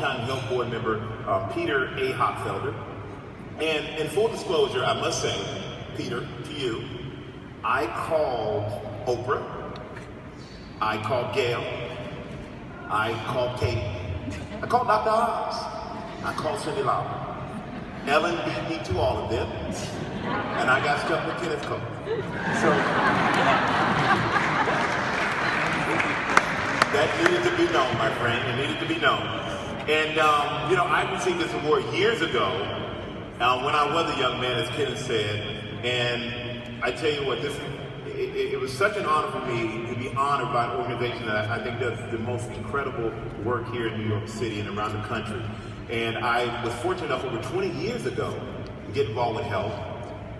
Health Board member Peter A. Hochfelder. And in full disclosure, I must say, Peter, to you, I called Oprah, I called Gail, I called Katie, I called Dr. Oz, I called Cindy Lauper. Ellen beat me to all of them, and I got stuck with Kenneth Cole. So that needed to be known, my friend. It needed to be known. And I received this award years ago when I was a young man, as Kenneth said. And I tell you what, it was such an honor for me to be honored by an organization that I think does the most incredible work here in New York City and around the country. And I was fortunate enough over 20 years ago to get involved with health.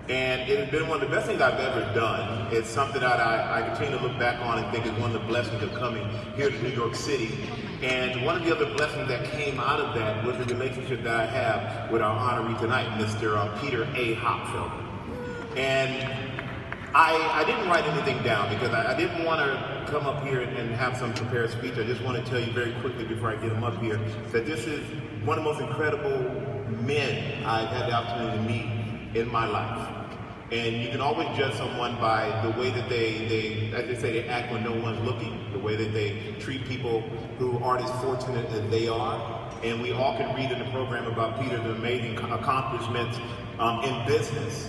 And it has been one of the best things I've ever done. It's something that I continue to look back on and think is one of the blessings of coming here to New York City. And one of the other blessings that came out of that was the relationship that I have with our honoree tonight, Mr. Peter A. Hochfelder. And I didn't write anything down because I didn't want to come up here and have some prepared speech. I just want to tell you very quickly before I get him up here that this is one of the most incredible men I've had the opportunity to meet in my life. And you can always judge someone by the way that they as they say, they act when no one's looking, the way that they treat people who aren't as fortunate as they are. And we all can read in the program about Peter's amazing accomplishments in business.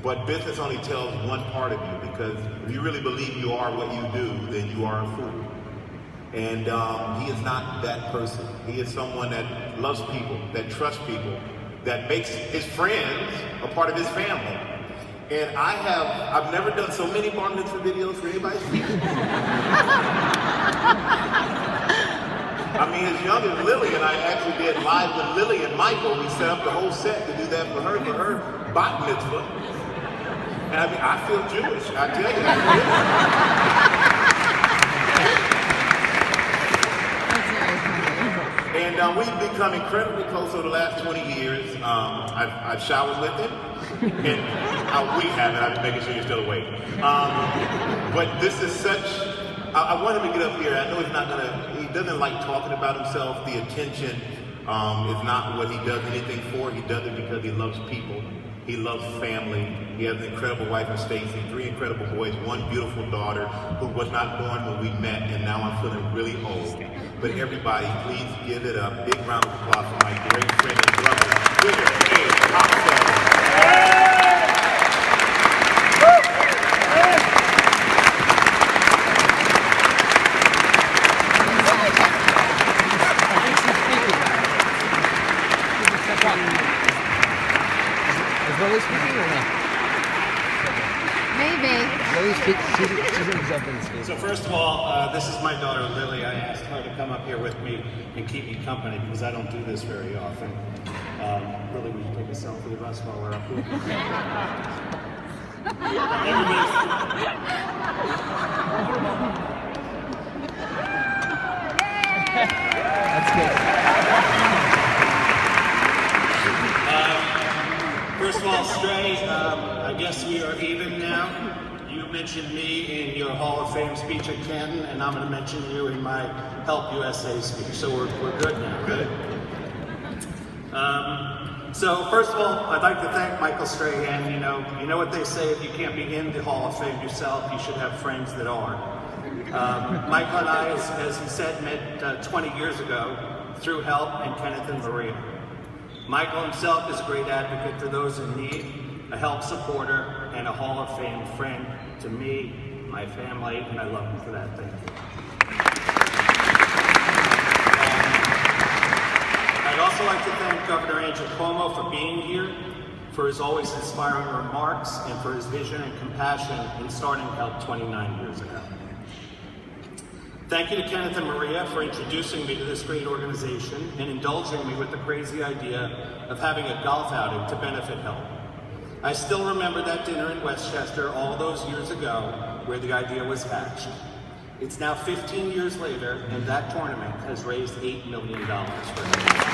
But business only tells one part of you, because if you really believe you are what you do, then you are a fool. And he is not that person. He is someone that loves people, that trusts people, that makes his friends a part of his family. And I've never done so many bar mitzvah videos for anybody's people. I mean, as young as Lily and I actually did live with Lily and Michael. We set up the whole set to do that for her bat mitzvah. And I mean, I feel Jewish, I tell you. And we've become incredibly close over the last 20 years. I've showered with him. And we haven't, I'm making sure you're still awake. But this is such, I want him to get up here. I know he doesn't like talking about himself. The attention is not what he does anything for. He does it because he loves people. He loves family. He has an incredible wife in Stacy, 3 incredible boys, 1 beautiful daughter who was not born when we met, and now I'm feeling really old. But everybody, please give it up. Big round of applause for my great friend and brother, Peter A. Hochfelder. Is Lily speaking or not? Maybe. Lily speaks. She didn't jump in and speak. So first of all, this is my daughter Lily. I asked her to come up here with me and keep me company because I don't do this very often. Lily, will you take a selfie with us while we're up here? That's good. First of all, Stray, I guess we are even now. You mentioned me in your Hall of Fame speech at Canton, and I'm going to mention you in my Help USA speech. So we're good now. Good. So first of all, I'd like to thank Michael Strahan. You know what they say: if you can't be in the Hall of Fame yourself, you should have friends that are. Michael and I, as he said, met 20 years ago through Help and Kenneth and Maria. Michael himself is a great advocate for those in need, a Help supporter, and a Hall of Fame friend to me, my family, and I love him for that. Thank you. I'd also like to thank Governor Andrew Cuomo for being here, for his always inspiring remarks, and for his vision and compassion in starting Help 29 years ago. Thank you to Kenneth and Maria for introducing me to this great organization and indulging me with the crazy idea of having a golf outing to benefit Help. I still remember that dinner in Westchester all those years ago where the idea was hatched. It's now 15 years later, and that tournament has raised $8 million for Help.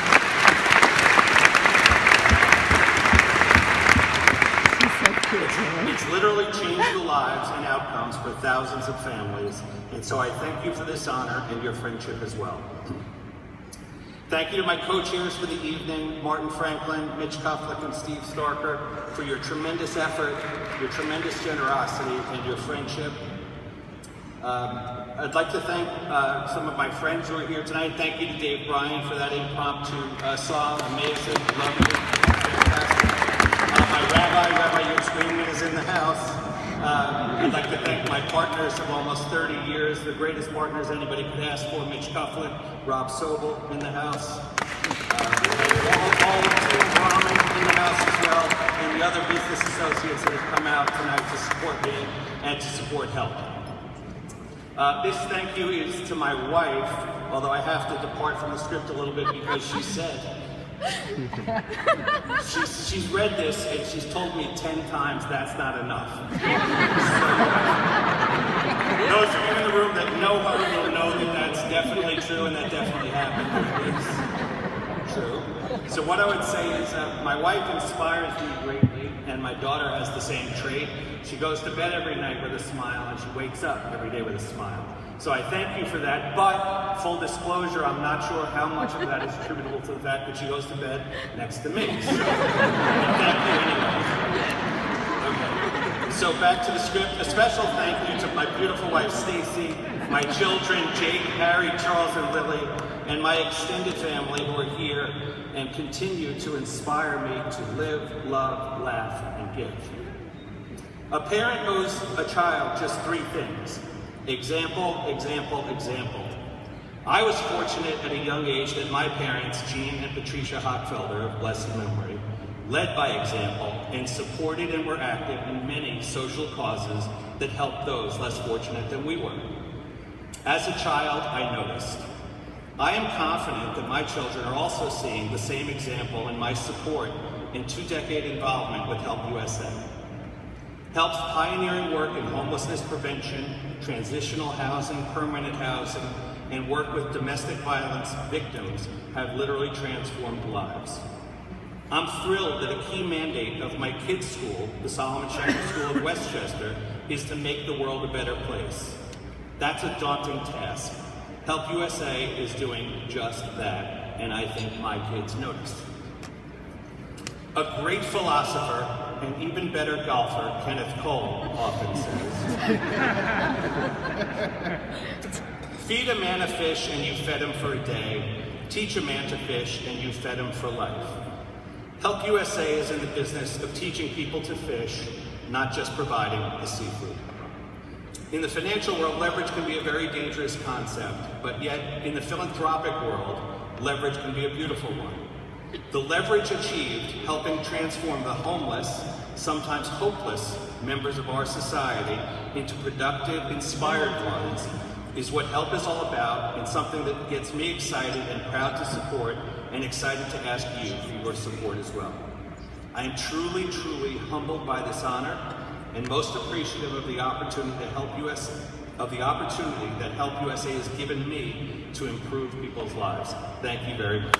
It's literally changed the lives and outcomes for thousands of families, and so I thank you for this honor and your friendship as well. Thank you to my co-chairs for the evening, Martin Franklin, Mitch Kuflick, and Steve Starker, for your tremendous effort, your tremendous generosity, and your friendship. I'd like to thank some of my friends who are here tonight. Thank you to Dave Bryan for that impromptu song. Amazing, lovely, fantastic. My Rabbi Yob Screaming is in the house. I'd like to thank my partners of almost 30 years, the greatest partners anybody could ask for, Mitch Kuflick, Rob Sobel in the house, all of Team Brahmin in the house as well, and the other business associates that have come out tonight to support me and to support HELP. This thank you is to my wife, although I have to depart from the script a little bit because she said, she's read this and she's told me 10 times that's not enough. So, those of you in the room that know her will know that that's definitely true and that definitely happened. It's true. So what I would say is my wife inspires me greatly, and my daughter has the same trait. She goes to bed every night with a smile and she wakes up every day with a smile. So I thank you for that, but full disclosure, I'm not sure how much of that is attributable to the fact that she goes to bed next to me. So thank you anyway. Okay. So back to the script. A special thank you to my beautiful wife, Stacy, my children, Jake, Harry, Charles, and Lily, and my extended family who are here and continue to inspire me to live, love, laugh, and give. A parent owes a child just 3 things. Example, example, example. I was fortunate at a young age that my parents, Jean and Patricia Hochfelder of blessed memory, led by example and supported and were active in many social causes that helped those less fortunate than we were. As a child, I noticed. I am confident that my children are also seeing the same example in my support and 2-decade involvement with Help USA. HELP's pioneering work in homelessness prevention, transitional housing, permanent housing, and work with domestic violence victims have literally transformed lives. I'm thrilled that a key mandate of my kids' school, the Solomon Shanker School of Westchester, is to make the world a better place. That's a daunting task. Help USA is doing just that, and I think my kids noticed. A great philosopher and even better golfer, Kenneth Cole, often says, feed a man a fish and you fed him for a day. Teach a man to fish and you fed him for life. Help USA is in the business of teaching people to fish, not just providing the seafood. In the financial world, leverage can be a very dangerous concept, but yet in the philanthropic world, leverage can be a beautiful one. The leverage achieved helping transform the homeless, sometimes hopeless, members of our society into productive, inspired ones is what HELP is all about, and something that gets me excited and proud to support, and excited to ask you for your support as well. I am truly, truly humbled by this honor, and most appreciative of the opportunity that Help USA has given me to improve people's lives. Thank you very much.